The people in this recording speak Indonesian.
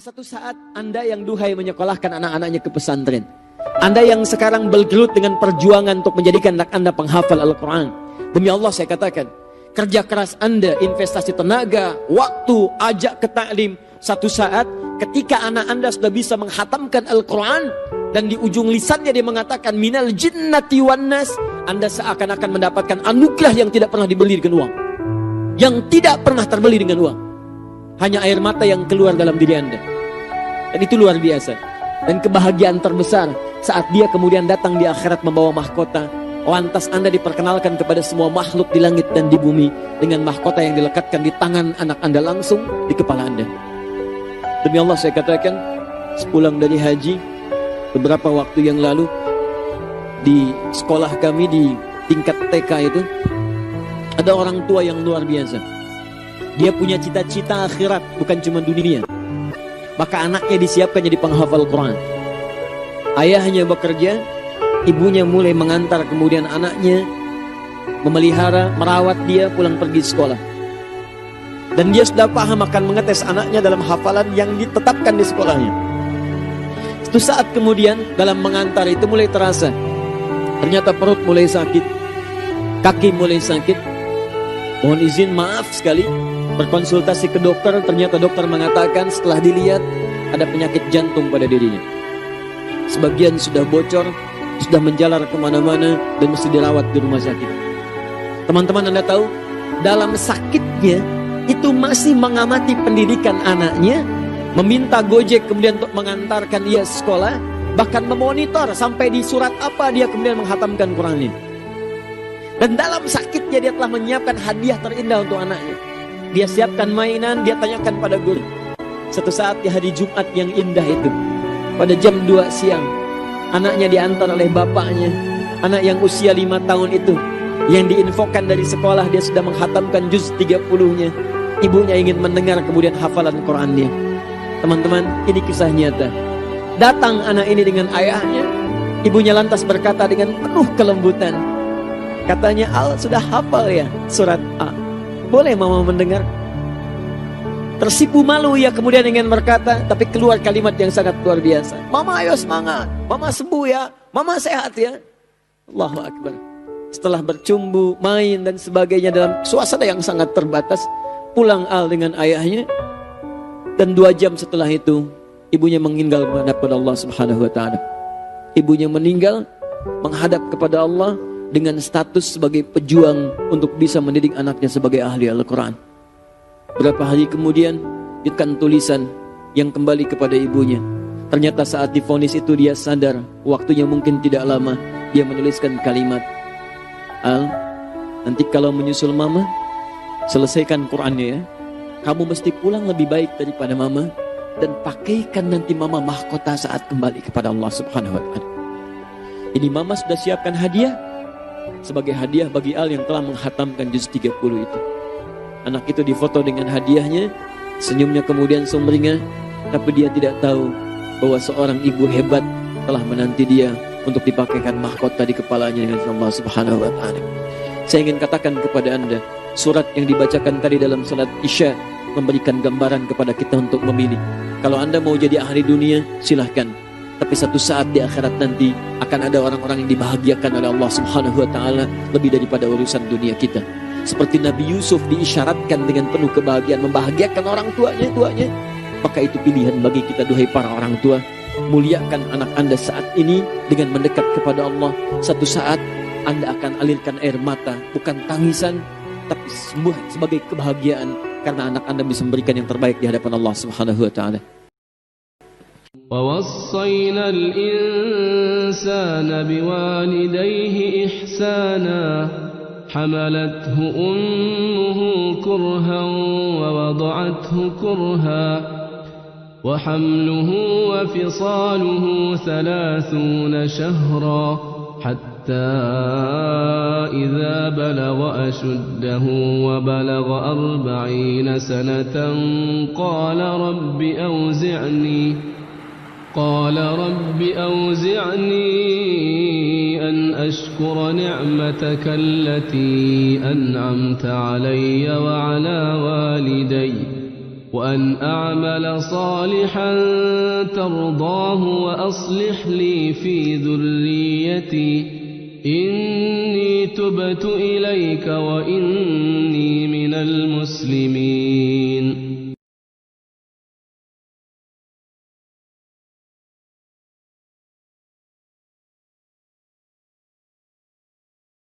satu saat Anda yang duhai menyekolahkan anak-anaknya ke pesantren, Anda yang sekarang bergelut dengan perjuangan untuk menjadikan anak Anda penghafal Al-Quran, demi Allah saya katakan, kerja keras Anda, investasi tenaga, waktu, ajak ke taklim, satu saat ketika anak Anda sudah bisa menghatamkan Al-Quran dan di ujung lisannya dia mengatakan minal jinnati wan nas, Anda seakan-akan mendapatkan anugerah yang tidak pernah dibeli dengan uang, yang tidak pernah terbeli dengan uang. Hanya air mata yang keluar dalam diri Anda. Dan itu luar biasa. Dan kebahagiaan terbesar saat dia kemudian datang di akhirat membawa mahkota. Lantas Anda diperkenalkan kepada semua makhluk di langit dan di bumi dengan mahkota yang dilekatkan di tangan anak Anda langsung di kepala Anda. Demi Allah saya katakan, sepulang dari haji beberapa waktu yang lalu, di sekolah kami di tingkat TK itu ada orang tua yang luar biasa. Dia punya cita-cita akhirat, bukan cuma dunia. Maka anaknya disiapkan jadi penghafal Quran. Ayahnya bekerja, ibunya mulai mengantar kemudian anaknya, memelihara, merawat dia pulang pergi sekolah. Dan dia sudah paham akan mengetes anaknya dalam hafalan yang ditetapkan di sekolahnya. Suatu saat kemudian dalam mengantar itu mulai terasa, ternyata perut mulai sakit, kaki mulai sakit. Mohon izin maaf sekali, berkonsultasi ke dokter, ternyata dokter mengatakan setelah dilihat ada penyakit jantung pada dirinya. Sebagian sudah bocor, sudah menjalar kemana-mana dan mesti dirawat di rumah sakit. Teman-teman Anda tahu, dalam sakitnya itu masih mengamati pendidikan anaknya, meminta Gojek kemudian untuk mengantarkan ia sekolah, bahkan memonitor sampai di surat apa dia kemudian menghatamkan Qurannya. Dan dalam sakitnya dia telah menyiapkan hadiah terindah untuk anaknya. Dia siapkan mainan, dia tanyakan pada guru. Satu saat di hari Jumat yang indah itu, pada jam 2 siang, anaknya diantar oleh bapaknya. Anak yang usia 5 tahun itu, yang diinfokan dari sekolah dia sudah menghatamkan juz 30-nya. Ibunya ingin mendengar kemudian hafalan Qurannya. Teman-teman, ini kisah nyata. Datang anak ini dengan ayahnya. Ibunya lantas berkata dengan penuh kelembutan, katanya, Al sudah hafal ya surat A, boleh mama mendengar? Tersipu malu ia kemudian ingin berkata, tapi keluar kalimat yang sangat luar biasa. Mama ayo semangat, mama sembuh ya, mama sehat ya. Allahu Akbar. Setelah bercumbu, main dan sebagainya dalam suasana yang sangat terbatas, pulang Al dengan ayahnya. Dan 2 jam setelah itu ibunya meninggal menghadap kepada Allah Subhanahu wa ta'ala. Ibunya meninggal menghadap kepada Allah dengan status sebagai pejuang untuk bisa mendidik anaknya sebagai ahli Al-Quran. Berapa hari kemudian ditekan tulisan yang kembali kepada ibunya. Ternyata saat divonis itu dia sadar waktunya mungkin tidak lama. Dia menuliskan kalimat, Al, nanti kalau menyusul mama, selesaikan Qurannya ya. Kamu mesti pulang lebih baik daripada mama, dan pakaikan nanti mama mahkota saat kembali kepada Allah Subhanahu wa ta'ala. Ini mama sudah siapkan hadiah sebagai hadiah bagi Al yang telah menghatamkan juz 30 itu. Anak itu difoto dengan hadiahnya, senyumnya kemudian sumringah, tapi dia tidak tahu bahwa seorang ibu hebat telah menanti dia untuk dipakaikan mahkota di kepalanya dengan Allah Subhanahu wa ta'ala. Saya ingin katakan kepada Anda, surat yang dibacakan tadi dalam salat Isya memberikan gambaran kepada kita untuk memilih. Kalau Anda mau jadi ahli dunia, silahkan. Tapi satu saat di akhirat nanti akan ada orang-orang yang dibahagiakan oleh Allah Subhanahu wa ta'ala lebih daripada urusan dunia kita. Seperti Nabi Yusuf diisyaratkan dengan penuh kebahagiaan membahagiakan orang tuanya. Maka itu pilihan bagi kita, duhai para orang tua. Muliakan anak Anda saat ini dengan mendekat kepada Allah. Satu saat Anda akan alirkan air mata, bukan tangisan, tapi sebagai kebahagiaan karena anak Anda bisa memberikan yang terbaik di hadapan Allah Subhanahu wa ta'ala. ووصينا الإنسان بوالديه إحسانا حملته أمه كرها ووضعته كرها وحمله وفصاله 30 شهرا حتى إذا بلغ أشده وبلغ 40 سنة قال رب أوزعني أن أشكر نعمتك التي أنعمت علي وعلى والدي وأن أعمل صالحا ترضاه وأصلح لي في ذريتي إني تبت إليك وإني من المسلمين